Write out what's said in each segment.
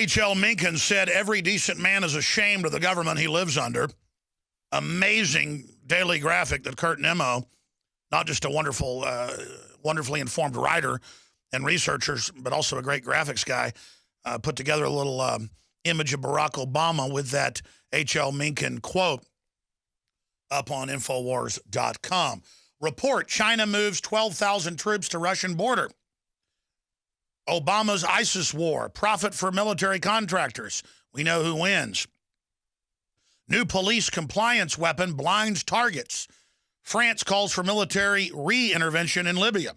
H.L. Mencken said every decent man is ashamed of the government he lives under. Amazing daily graphic that Kurt Nimmo, not just a wonderful, wonderfully informed writer and researcher, but also a great graphics guy, put together a little image of Barack Obama with that H.L. Mencken quote up on Infowars.com. Report, China moves 12,000 troops to Russian border. Obama's ISIS war, profit for military contractors. We know who wins. New police compliance weapon blinds targets. France calls for military re-intervention in Libya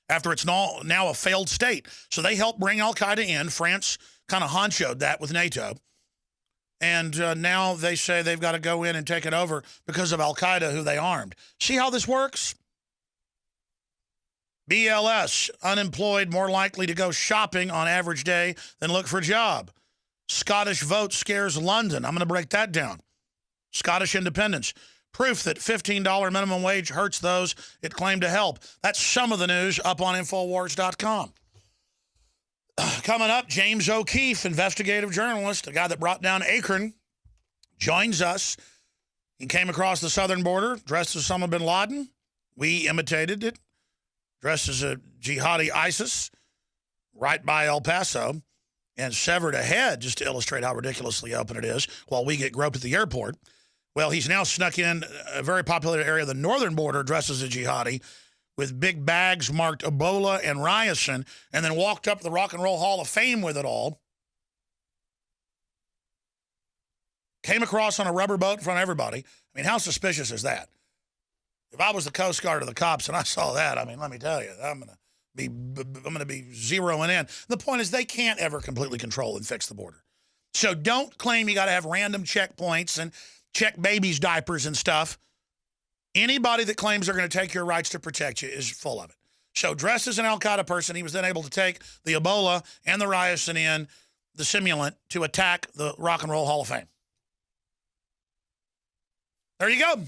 after it's now a failed state. So they helped bring al-Qaeda in. France kind of honchoed that with NATO. And now they say they've got to go in and take it over because of al-Qaeda, who they armed. See how this works? BLS, unemployed more likely to go shopping on average day than look for a job. Scottish vote scares London. I'm going to break that down. Scottish independence. Proof that $15 minimum wage hurts those it claimed to help. That's some of the news up on Infowars.com. Coming up, James O'Keefe, investigative journalist, the guy that brought down Akron, joins us. He came across the southern border dressed as Osama bin Laden. We imitated it. Dressed as a jihadi ISIS right by El Paso and severed a head just to illustrate how ridiculously open it is while we get groped at the airport. Well, he's now snuck in a very populated area of the northern border dressed as a jihadi with big bags marked Ebola and Ryerson, and then walked up to the Rock and Roll Hall of Fame with it all. Came across on a rubber boat in front of everybody. I mean, how suspicious is that? If I was the Coast Guard or the cops and I saw that, I mean, let me tell you, I'm gonna be zeroing in. The point is, they can't ever completely control and fix the border. So don't claim you got to have random checkpoints and check babies' diapers and stuff. Anybody that claims they're going to take your rights to protect you is full of it. So dressed as an al-Qaeda person, he was then able to take the Ebola and the Ryerson in, the simulant, to attack the Rock and Roll Hall of Fame. There you go.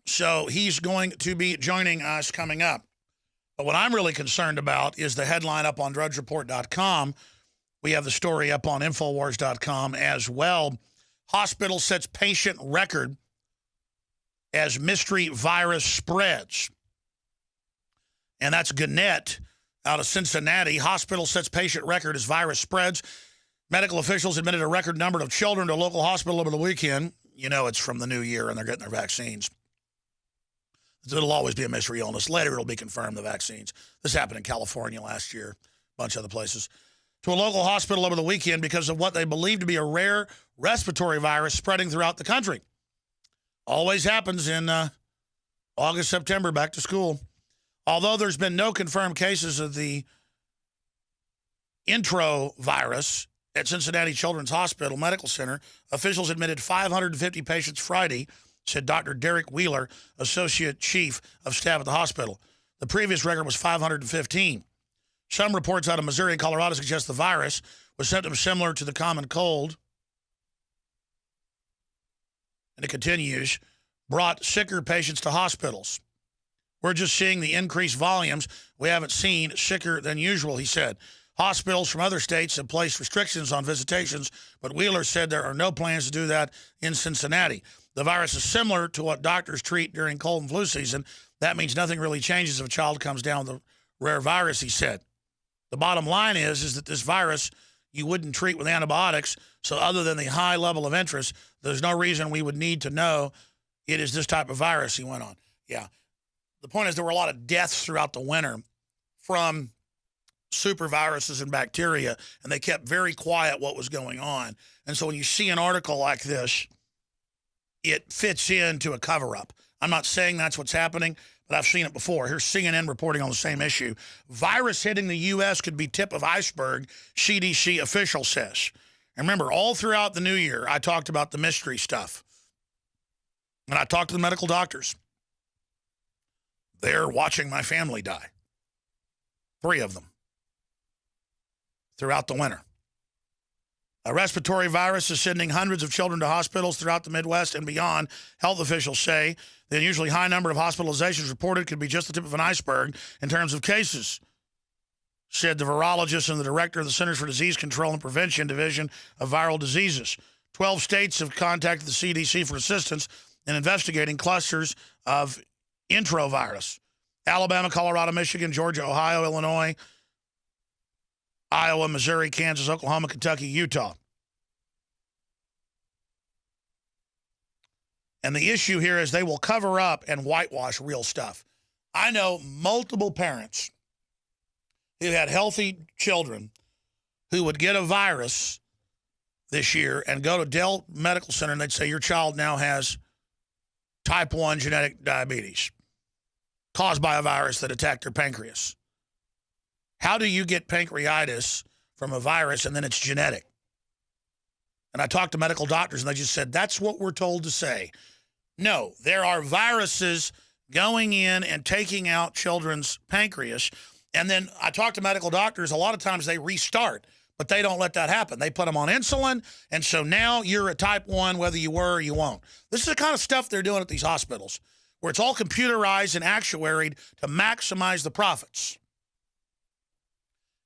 So he's going to be joining us coming up. But what I'm really concerned about is the headline up on DrudgeReport.com. We have the story up on Infowars.com as well. Hospital sets patient record as mystery virus spreads. And that's Gannett out of Cincinnati. Hospital sets patient record as virus spreads. Medical officials admitted a record number of children to a local hospital over the weekend. You know it's from the new year and they're getting their vaccines. It'll always be a mystery illness. Later it'll be confirmed, the vaccines. This happened in California last year, a bunch of other places. To a local hospital over the weekend because of what they believe to be a rare respiratory virus spreading throughout the country. Always happens in August, September, back to school. Although there's been no confirmed cases of the intro virus at Cincinnati Children's Hospital Medical Center, officials admitted 550 patients Friday, said Dr. Derek Wheeler, Associate Chief of Staff at the hospital. The previous record was 515. Some reports out of Missouri and Colorado suggest the virus, with symptoms similar to the common cold, and it continues, brought sicker patients to hospitals. We're just seeing the increased volumes we haven't seen sicker than usual, he said. Hospitals from other states have placed restrictions on visitations, but Wheeler said there are no plans to do that in Cincinnati. The virus is similar to what doctors treat during cold and flu season. That means nothing really changes if a child comes down with a rare virus, he said. The bottom line is that this virus you wouldn't treat with antibiotics, so other than the high level of interest, there's no reason we would need to know it is this type of virus, he went on. Yeah. The point is there were a lot of deaths throughout the winter from super viruses and bacteria, and they kept very quiet what was going on. And so when you see an article like this, it fits into a cover-up. I'm not saying that's what's happening, but I've seen it before. Here's CNN reporting on the same issue. Virus hitting the U.S. could be tip of iceberg, CDC official says. And remember, all throughout the new year, I talked about the mystery stuff. And I talked to the medical doctors. They're watching my family die. 3 of them. Throughout the winter. A respiratory virus is sending hundreds of children to hospitals throughout the Midwest and beyond. Health officials say the unusually high number of hospitalizations reported could be just the tip of an iceberg in terms of cases. said the virologist and the director of the Centers for Disease Control and Prevention Division of Viral Diseases. 12 states have contacted the CDC for assistance in investigating clusters of enterovirus. Alabama, Colorado, Michigan, Georgia, Ohio, Illinois, Iowa, Missouri, Kansas, Oklahoma, Kentucky, Utah. And the issue here is they will cover up and whitewash real stuff. I know multiple parents who had healthy children who would get a virus this year and go to Dell Medical Center and they'd say, your child now has type 1 genetic diabetes caused by a virus that attacked their pancreas. How do you get pancreatitis from a virus and then it's genetic? And I talked to medical doctors and they just said, that's what we're told to say. No, there are viruses going in and taking out children's pancreas. And then I talked to medical doctors, a lot of times they restart, but they don't let that happen. They put them on insulin, and so now you're a type 1 whether you were or you won't. This is the kind of stuff they're doing at these hospitals, where it's all computerized and actuaried to maximize the profits.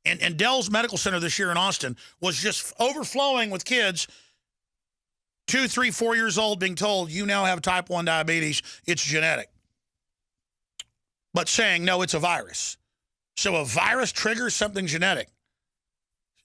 And Dell's Medical Center this year in Austin was just overflowing with kids 2, 3, 4 years old being told, you now have type 1 diabetes, it's genetic. But saying, no, it's a virus. So a virus triggers something genetic.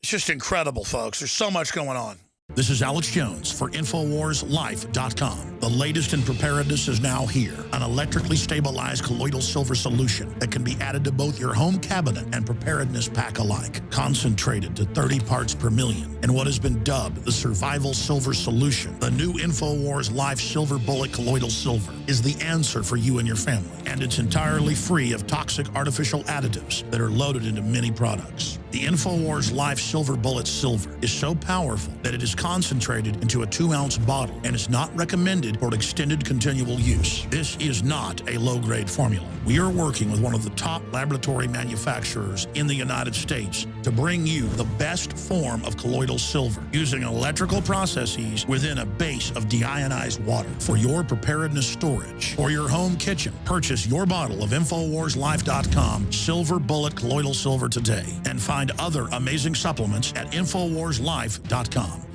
It's just incredible, folks. There's so much going on. This is Alex Jones for InfoWarsLife.com. The latest in preparedness is now here. An electrically stabilized colloidal silver solution that can be added to both your home cabinet and preparedness pack alike. Concentrated to 30 parts per million in what has been dubbed the survival silver solution. The new InfoWars Life Silver Bullet Colloidal Silver is the answer for you and your family. And it's entirely free of toxic artificial additives that are loaded into many products. The InfoWars Life Silver Bullet Silver is so powerful that it is concentrated into a 2-ounce bottle and is not recommended for extended continual use. This is not a low-grade formula. We are working with one of the top laboratory manufacturers in the United States to bring you the best form of colloidal silver using electrical processes within a base of deionized water for your preparedness storage or your home kitchen. Purchase your bottle of InfoWarsLife.com Silver Bullet Colloidal Silver today and find other amazing supplements at InfoWarsLife.com.